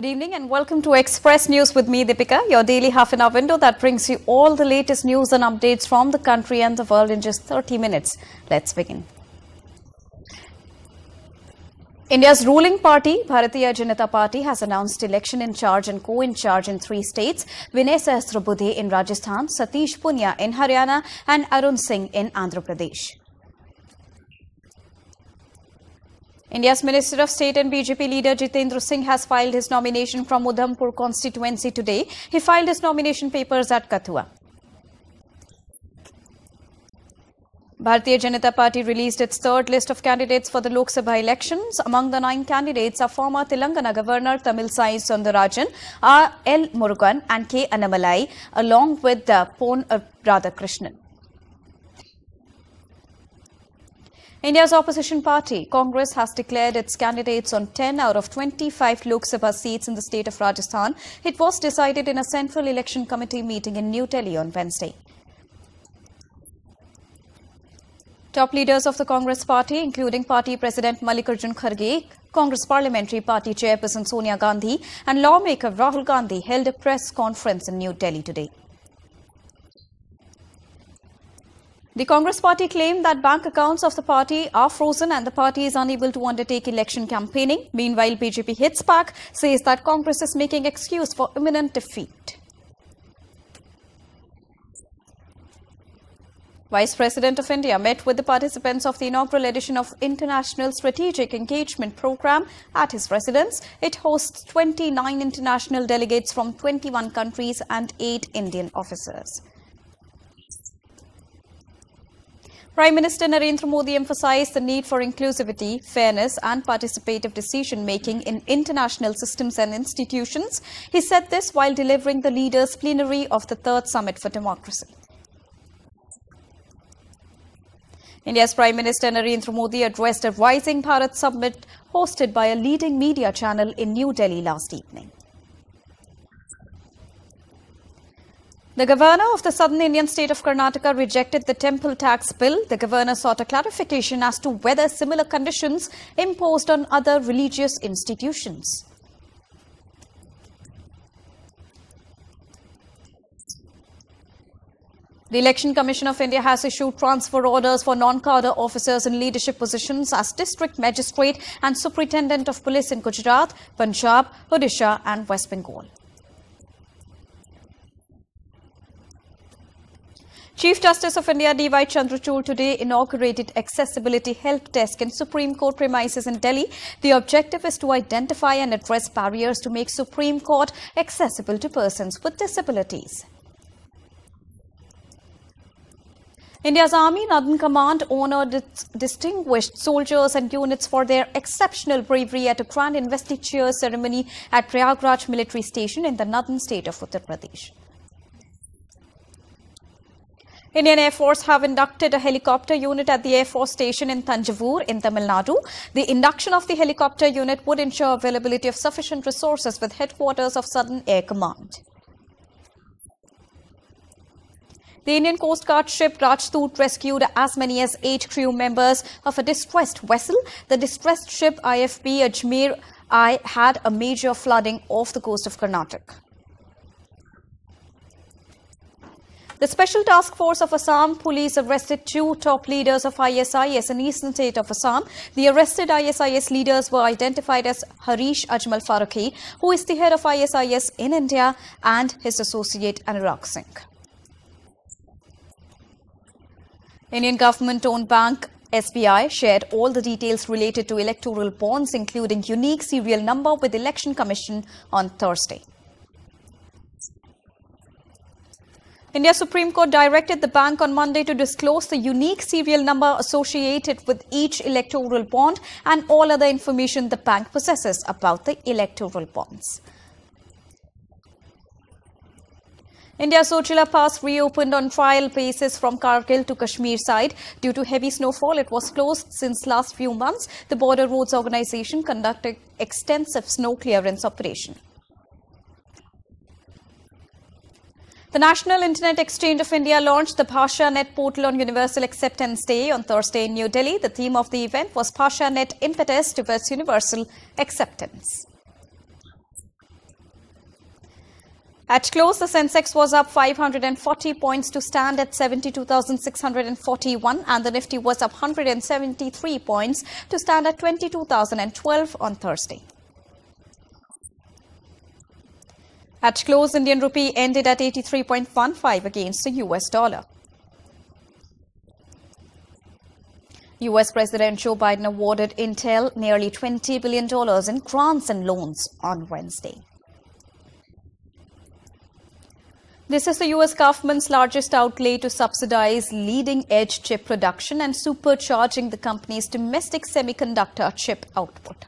evening and welcome to Express News with me, Deepika, your daily half-an-hour window that brings you all the latest news and updates from the country and the world in just 30 minutes. Let's begin. India's ruling party, Bharatiya Janata Party, has announced election in charge and co-in charge in 3 states, Vinay Sahasrabudhe in Rajasthan, Satish Punia in Haryana and Arun Singh in Andhra Pradesh. India's Minister of State and BJP leader Jitendra Singh has filed his nomination from Udhampur constituency today. He filed his nomination papers at Kathua. Bharatiya Janata Party released its third list of candidates for the Lok Sabha elections. Among the 9 candidates are former Telangana Governor Tamilisai Soundararajan, R. L. Murugan and K. Annamalai, along with Pon Radhakrishnan. India's opposition party, Congress, has declared its candidates on 10 out of 25 Lok Sabha seats in the state of Rajasthan. It was decided in a Central Election Committee meeting in New Delhi on Wednesday. Top leaders of the Congress party, including Party President Mallikarjun Kharge, Congress Parliamentary Party Chairperson Sonia Gandhi and lawmaker Rahul Gandhi, held a press conference in New Delhi today. The Congress party claimed that bank accounts of the party are frozen and the party is unable to undertake election campaigning. Meanwhile, BJP hits back, says that Congress is making excuse for imminent defeat. Vice President of India met with the participants of the inaugural edition of International Strategic Engagement Programme at his residence. It hosts 29 international delegates from 21 countries and 8 Indian officers. Prime Minister Narendra Modi emphasized the need for inclusivity, fairness and participative decision-making in international systems and institutions. He said this while delivering the leaders' plenary of the 3rd Summit for Democracy. India's Prime Minister Narendra Modi addressed a Rising Bharat Summit hosted by a leading media channel in New Delhi last evening. The governor of the southern Indian state of Karnataka rejected the temple tax bill. The governor sought a clarification as to whether similar conditions imposed on other religious institutions. The Election Commission of India has issued transfer orders for non-cadre officers in leadership positions as District Magistrate and Superintendent of Police in Gujarat, Punjab, Odisha and West Bengal. Chief Justice of India D.Y. Chandrachud today inaugurated Accessibility Help Desk in Supreme Court premises in Delhi. The objective is to identify and address barriers to make Supreme Court accessible to persons with disabilities. India's Army Northern Command honoured its distinguished soldiers and units for their exceptional bravery at a grand investiture ceremony at Prayagraj Military Station in the northern state of Uttar Pradesh. Indian Air Force have inducted a helicopter unit at the Air Force Station in Thanjavur in Tamil Nadu. The induction of the helicopter unit would ensure availability of sufficient resources with headquarters of Southern Air Command. The Indian Coast Guard ship Rajdoot rescued as many as 8 crew members of a distressed vessel. The distressed ship IFB Ajmer I had a major flooding off the coast of Karnataka. The Special Task Force of Assam police arrested 2 top leaders of ISIS in eastern state of Assam. The arrested ISIS leaders were identified as Harish Ajmal Farooqi, who is the head of ISIS in India, and his associate Anurag Singh. Indian government-owned bank SBI shared all the details related to electoral bonds, including unique serial number, with Election Commission on Thursday. India Supreme Court directed the bank on Monday to disclose the unique serial number associated with each electoral bond and all other information the bank possesses about the electoral bonds. India's Ojala Pass reopened on trial basis from Kargil to Kashmir side. Due to heavy snowfall, it was closed since last few months. The Border Roads Organization conducted extensive snow clearance operation. The National Internet Exchange of India launched the BhashaNet portal on Universal Acceptance Day on Thursday in New Delhi. The theme of the event was BhashaNet Impetus towards Universal Acceptance. At close, the Sensex was up 540 points to stand at 72,641 and the Nifty was up 173 points to stand at 22,012 on Thursday. At close, Indian rupee ended at 83.15 against the US dollar. US President Joe Biden awarded Intel nearly $20 billion in grants and loans on Wednesday. This is the US government's largest outlay to subsidize leading-edge chip production and supercharging the company's domestic semiconductor chip output.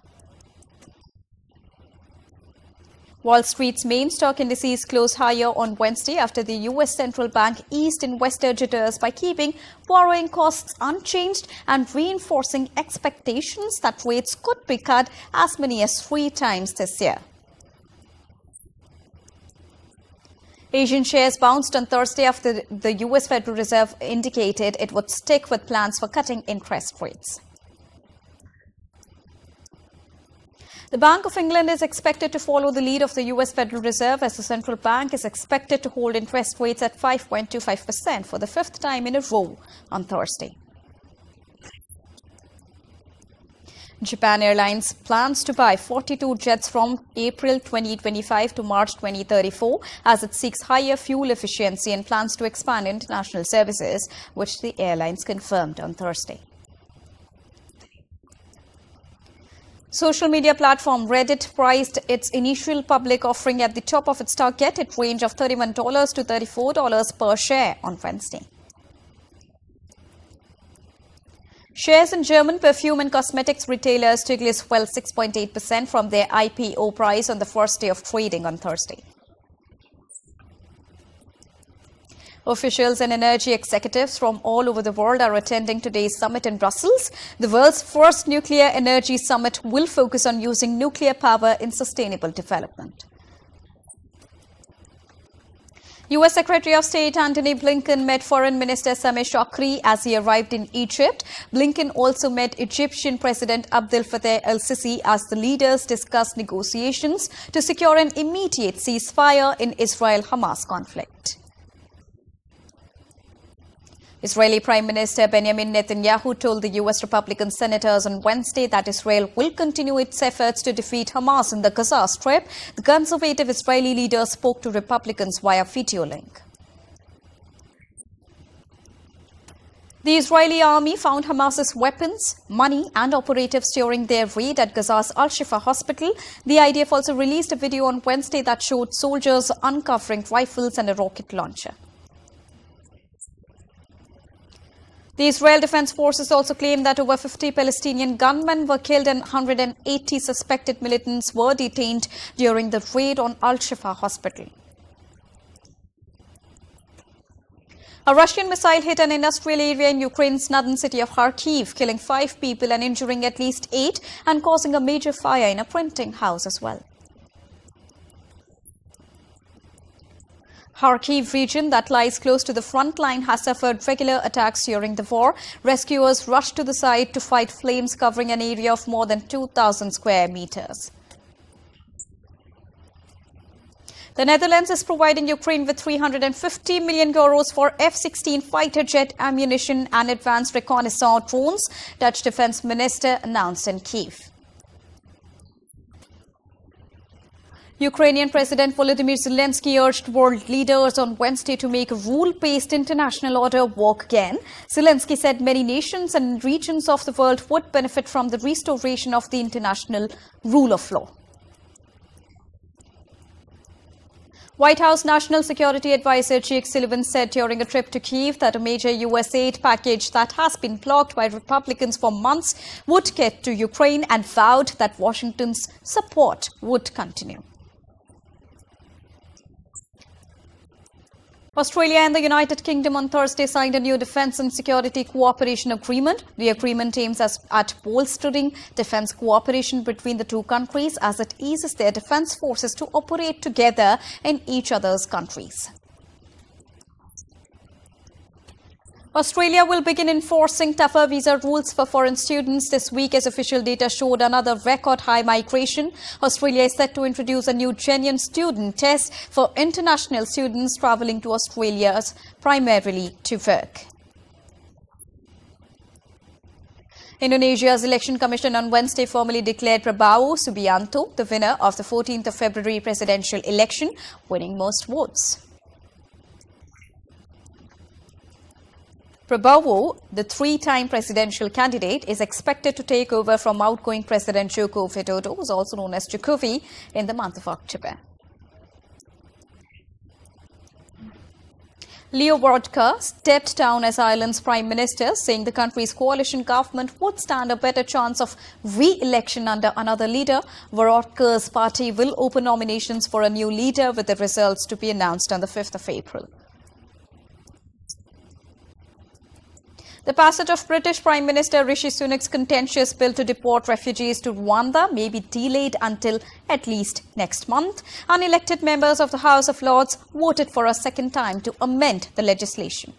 Wall Street's main stock indices closed higher on Wednesday after the US Central Bank eased investor jitters by keeping borrowing costs unchanged and reinforcing expectations that rates could be cut as many as 3 times this year. Asian shares bounced on Thursday after the US Federal Reserve indicated it would stick with plans for cutting interest rates. The Bank of England is expected to follow the lead of the US Federal Reserve as the central bank is expected to hold interest rates at 5.25% for the 5th time in a row on Thursday. Japan Airlines plans to buy 42 jets from April 2025 to March 2034 as it seeks higher fuel efficiency and plans to expand international services, which the airlines confirmed on Thursday. Social media platform Reddit priced its initial public offering at the top of its targeted range of $31 to $34 per share on Wednesday. Shares in German perfume and cosmetics retailer Stiglitz fell 6.8% from their IPO price on the first day of trading on Thursday. Officials and energy executives from all over the world are attending today's summit in Brussels. The world's first nuclear energy summit will focus on using nuclear power in sustainable development. U.S. Secretary of State Antony Blinken met Foreign Minister Sameh Shoukry as he arrived in Egypt. Blinken also met Egyptian President Abdel Fattah el-Sisi as the leaders discussed negotiations to secure an immediate ceasefire in Israel-Hamas conflict. Israeli Prime Minister Benjamin Netanyahu told the U.S. Republican senators on Wednesday that Israel will continue its efforts to defeat Hamas in the Gaza Strip. The conservative Israeli leader spoke to Republicans via video link. The Israeli army found Hamas's weapons, money and operatives during their raid at Gaza's Al-Shifa hospital. The IDF also released a video on Wednesday that showed soldiers uncovering rifles and a rocket launcher. The Israel Defense Forces also claimed that over 50 Palestinian gunmen were killed and 180 suspected militants were detained during the raid on Al-Shifa hospital. A Russian missile hit an industrial area in Ukraine's northern city of Kharkiv, killing 5 people and injuring at least 8 and causing a major fire in a printing house as well. Kharkiv region that lies close to the front line has suffered regular attacks during the war. Rescuers rushed to the site to fight flames covering an area of more than 2,000 square meters. The Netherlands is providing Ukraine with 350 million euros for F-16 fighter jet ammunition and advanced reconnaissance drones, Dutch Defense Minister announced in Kyiv. Ukrainian President Volodymyr Zelensky urged world leaders on Wednesday to make a rule-based international order work again. Zelensky said many nations and regions of the world would benefit from the restoration of the international rule of law. White House National Security Advisor Jake Sullivan said during a trip to Kyiv that a major U.S. aid package that has been blocked by Republicans for months would get to Ukraine and vowed that Washington's support would continue. Australia and the United Kingdom on Thursday signed a new defence and security cooperation agreement. The agreement aims at bolstering defence cooperation between the two countries as it eases their defence forces to operate together in each other's countries. Australia will begin enforcing tougher visa rules for foreign students this week as official data showed another record high migration. Australia is set to introduce a new genuine student test for international students travelling to Australia primarily to work. Indonesia's Election Commission on Wednesday formally declared Prabowo Subianto the winner of the 14th of February presidential election, winning most votes. Prabowo, the three-time presidential candidate, is expected to take over from outgoing President Joko Widodo, who is also known as Jokowi, in the month of October. Leo Varadkar stepped down as Ireland's Prime Minister, saying the country's coalition government would stand a better chance of re-election under another leader. Varadkar's party will open nominations for a new leader with the results to be announced on the 5th of April. The passage of British Prime Minister Rishi Sunak's contentious bill to deport refugees to Rwanda may be delayed until at least next month. Unelected members of the House of Lords voted for a second time to amend the legislation.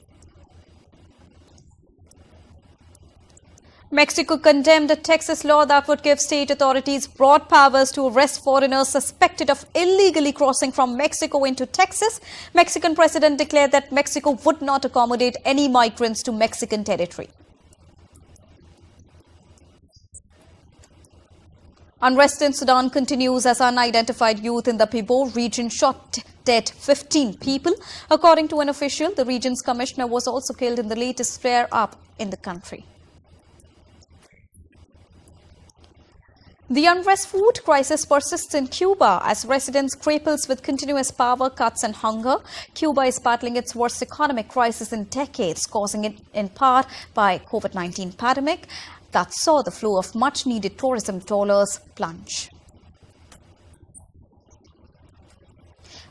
Mexico condemned a Texas law that would give state authorities broad powers to arrest foreigners suspected of illegally crossing from Mexico into Texas. Mexican president declared that Mexico would not accommodate any migrants to Mexican territory. Unrest in Sudan continues as unidentified youth in the Pibor region shot dead 15 people. According to an official, the region's commissioner was also killed in the latest flare-up in the country. The unrest food crisis persists in Cuba as residents grapples with continuous power cuts and hunger. Cuba is battling its worst economic crisis in decades, causing it in part by COVID-19 pandemic that saw the flow of much-needed tourism dollars plunge.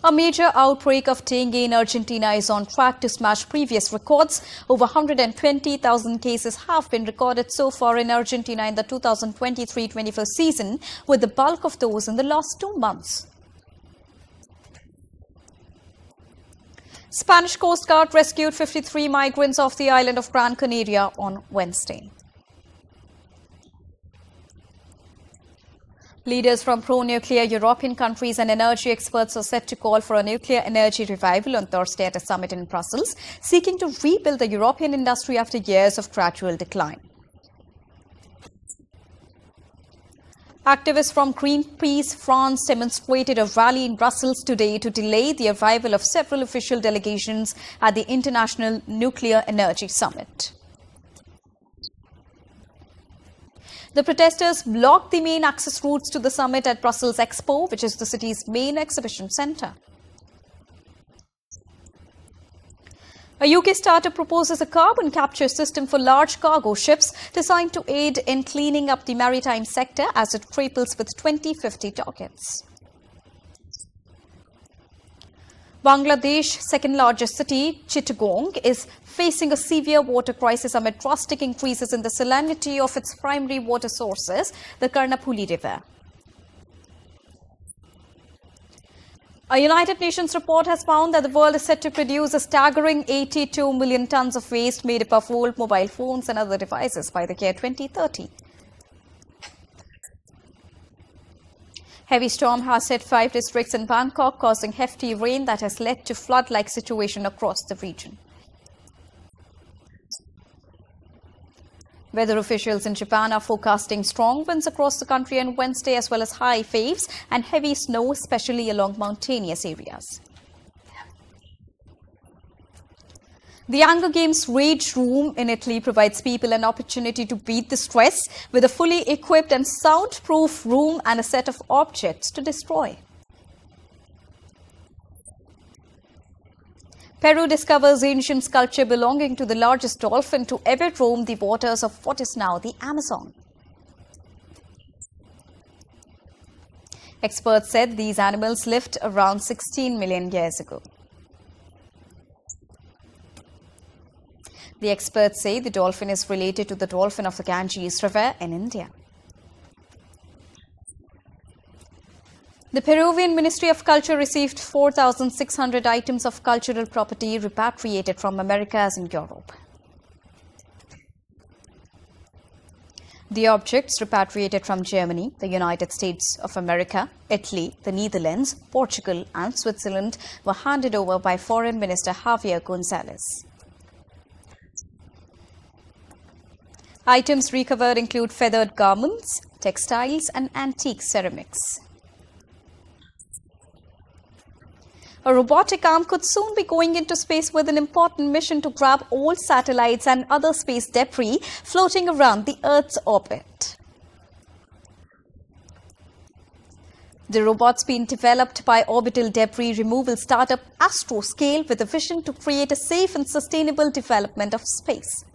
A major outbreak of dengue in Argentina is on track to smash previous records. Over 120,000 cases have been recorded so far in Argentina in the 2023-24 season, with the bulk of those in the last 2 months. Spanish Coast Guard rescued 53 migrants off the island of Gran Canaria on Wednesday. Leaders from pro-nuclear European countries and energy experts are set to call for a nuclear energy revival on Thursday at a summit in Brussels, seeking to rebuild the European industry after years of gradual decline. Activists from Greenpeace France demonstrated a rally in Brussels today to delay the arrival of several official delegations at the International Nuclear Energy Summit. The protesters blocked the main access routes to the summit at Brussels Expo, which is the city's main exhibition centre. A UK startup proposes a carbon capture system for large cargo ships designed to aid in cleaning up the maritime sector as it grapples with 2050 targets. Bangladesh's second-largest city, Chittagong, is facing a severe water crisis amid drastic increases in the salinity of its primary water sources, the Karnapuli River. A United Nations report has found that the world is set to produce a staggering 82 million tons of waste made up of old mobile phones and other devices by the year 2030. Heavy storm has hit 5 districts in Bangkok, causing hefty rain that has led to flood-like situation across the region. Weather officials in Japan are forecasting strong winds across the country on Wednesday, as well as high waves and heavy snow, especially along mountainous areas. The Hunger Games Rage Room in Italy provides people an opportunity to beat the stress with a fully equipped and soundproof room and a set of objects to destroy. Peru discovers ancient sculpture belonging to the largest dolphin to ever roam the waters of what is now the Amazon. Experts said these animals lived around 16 million years ago. The experts say the dolphin is related to the dolphin of the Ganges River in India. The Peruvian Ministry of Culture received 4,600 items of cultural property repatriated from Americas and Europe. The objects repatriated from Germany, the United States of America, Italy, the Netherlands, Portugal and Switzerland were handed over by Foreign Minister Javier Gonzalez. Items recovered include feathered garments, textiles and antique ceramics. A robotic arm could soon be going into space with an important mission to grab old satellites and other space debris floating around the Earth's orbit. The robot's been developed by orbital debris removal startup Astroscale with a vision to create a safe and sustainable development of space.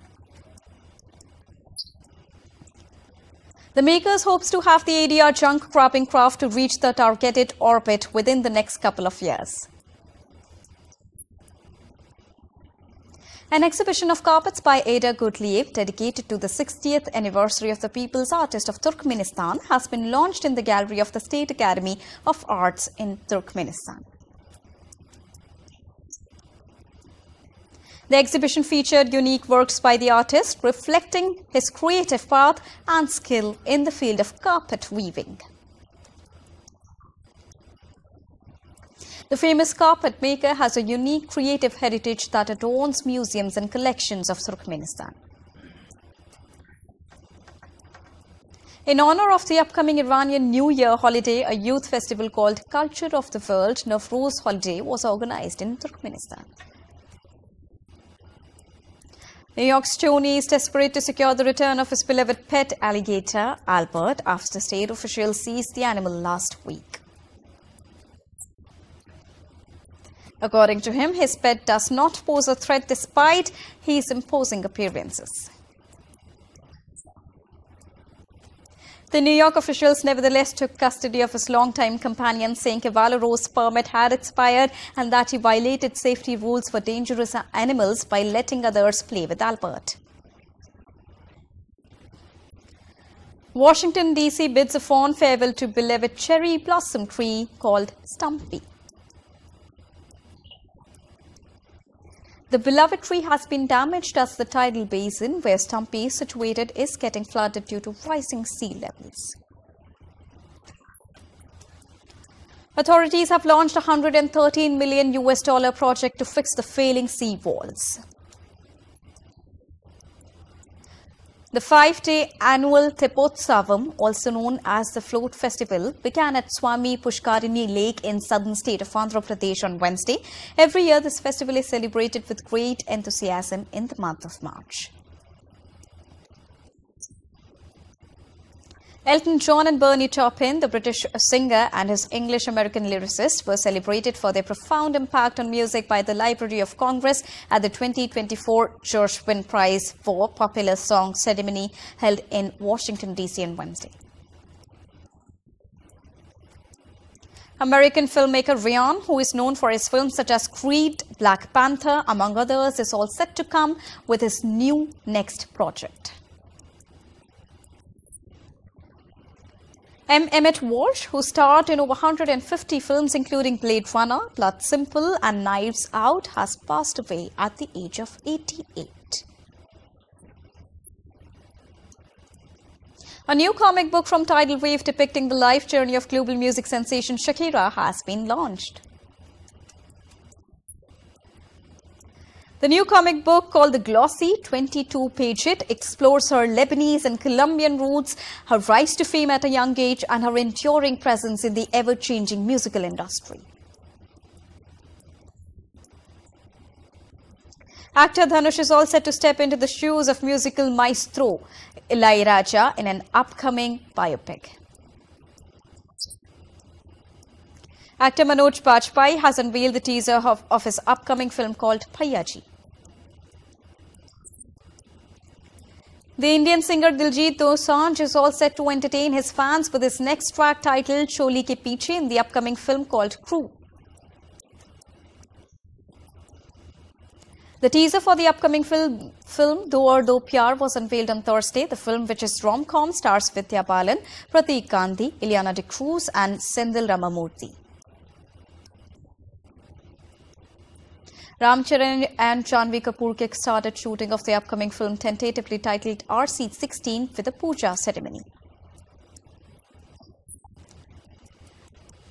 The makers hopes to have the ADR junk grabbing craft to reach the targeted orbit within the next couple of years. An exhibition of carpets by Ada Gotliev, dedicated to the 60th anniversary of the People's Artist of Turkmenistan, has been launched in the gallery of the State Academy of Arts in Turkmenistan. The exhibition featured unique works by the artist, reflecting his creative path and skill in the field of carpet weaving. The famous carpet maker has a unique creative heritage that adorns museums and collections of Turkmenistan. In honor of the upcoming Iranian New Year holiday, a youth festival called Culture of the World Nowruz Holiday was organized in Turkmenistan. New York's Tony is desperate to secure the return of his beloved pet alligator, Albert, after state officials seized the animal last week. According to him, his pet does not pose a threat despite his imposing appearances. The New York officials nevertheless took custody of his longtime companion, saying Cavallero's permit had expired and that he violated safety rules for dangerous animals by letting others play with Albert. Washington, D.C. bids a fond farewell to beloved cherry blossom tree called Stumpy. The beloved tree has been damaged as the tidal basin where Stumpy is situated is getting flooded due to rising sea levels. Authorities have launched a $113 million project to fix the failing sea walls. The 5-day annual Tepotsavam, also known as the Float Festival, began at Swami Pushkarini Lake in southern state of Andhra Pradesh on Wednesday. Every year, this festival is celebrated with great enthusiasm in the month of March. Elton John and Bernie Taupin, the British singer and his English-American lyricist, were celebrated for their profound impact on music by the Library of Congress at the 2024 Gershwin Prize for Popular Song ceremony held in Washington, D.C. on Wednesday. American filmmaker Ryan, who is known for his films such as Creed, Black Panther, among others, is all set to come with his new next project. M. Emmett Walsh, who starred in over 150 films including Blade Runner, Blood Simple and Knives Out, has passed away at the age of 88. A new comic book from Tidal Wave depicting the life journey of global music sensation Shakira has been launched. The new comic book, called The Glossy, 22-page it, explores her Lebanese and Colombian roots, her rise to fame at a young age, and her enduring presence in the ever-changing musical industry. Actor Dhanush is all set to step into the shoes of musical maestro Ilaiyaraaja in an upcoming biopic. Actor Manoj Bajpayee has unveiled the teaser of his upcoming film called Bhaiyaji. The Indian singer Diljit Dosanjh is all set to entertain his fans with his next track titled Choli Ke Piche in the upcoming film called Crew. The teaser for the upcoming film Do Aur Do Pyar was unveiled on Thursday. The film, which is rom-com, stars Vidya Balan, Prateek Gandhi, Ileana D'Cruz and Senthil Ramamurthy. Ram Charan and Janhvi Kapoor kick-started shooting of the upcoming film tentatively titled RC16 with a puja ceremony.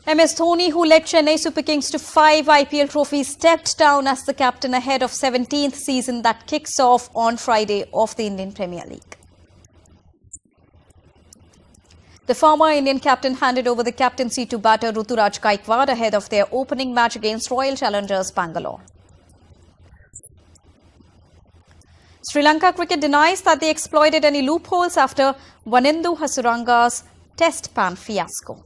MS Dhoni, who led Chennai Super Kings to 5 IPL trophies, stepped down as the captain ahead of 17th season that kicks off on Friday of the Indian Premier League. The former Indian captain handed over the captaincy to batter Ruturaj Gaikwad ahead of their opening match against Royal Challengers Bangalore. Sri Lanka cricket denies that they exploited any loopholes after Vanindu Hasuranga's test ban fiasco.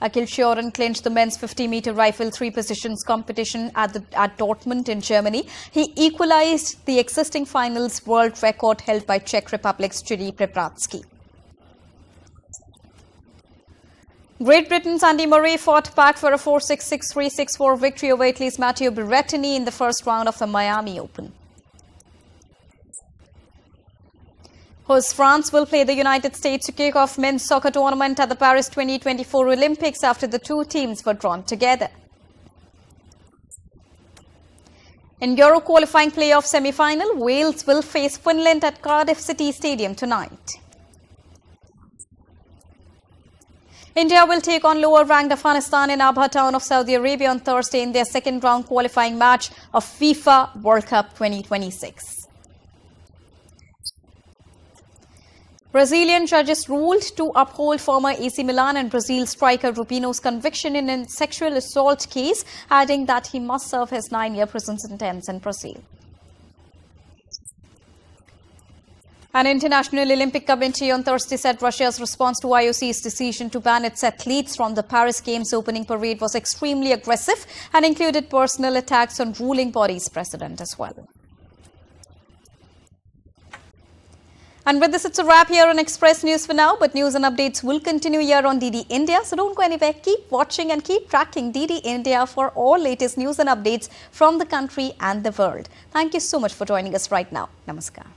Akhil Shoran clinched the men's 50-meter rifle 3 positions competition at Dortmund in Germany. He equalized the existing finals world record held by Czech Republic's Jiri Prebratsky. Great Britain's Andy Murray fought back for a 4-6, 6-3, 6-4 victory over Italy's Matteo Berrettini in the first round of the Miami Open. Host France will play the United States to kick off men's soccer tournament at the Paris 2024 Olympics after the two teams were drawn together. In Euro qualifying playoff semi-final, Wales will face Finland at Cardiff City Stadium tonight. India will take on lower-ranked Afghanistan in Abha town of Saudi Arabia on Thursday in their second-round qualifying match of FIFA World Cup 2026. Brazilian judges ruled to uphold former AC Milan and Brazil striker Rubino's conviction in a sexual assault case, adding that he must serve his 9-year prison sentence in Brazil. An International Olympic Committee on Thursday said Russia's response to IOC's decision to ban its athletes from the Paris Games opening parade was extremely aggressive and included personal attacks on ruling body's president as well. And with this, it's a wrap here on Express News for now, but news and updates will continue here on DD India. So don't go anywhere. Keep watching and keep tracking DD India for all latest news and updates from the country and the world. Thank you so much for joining us right now. Namaskar.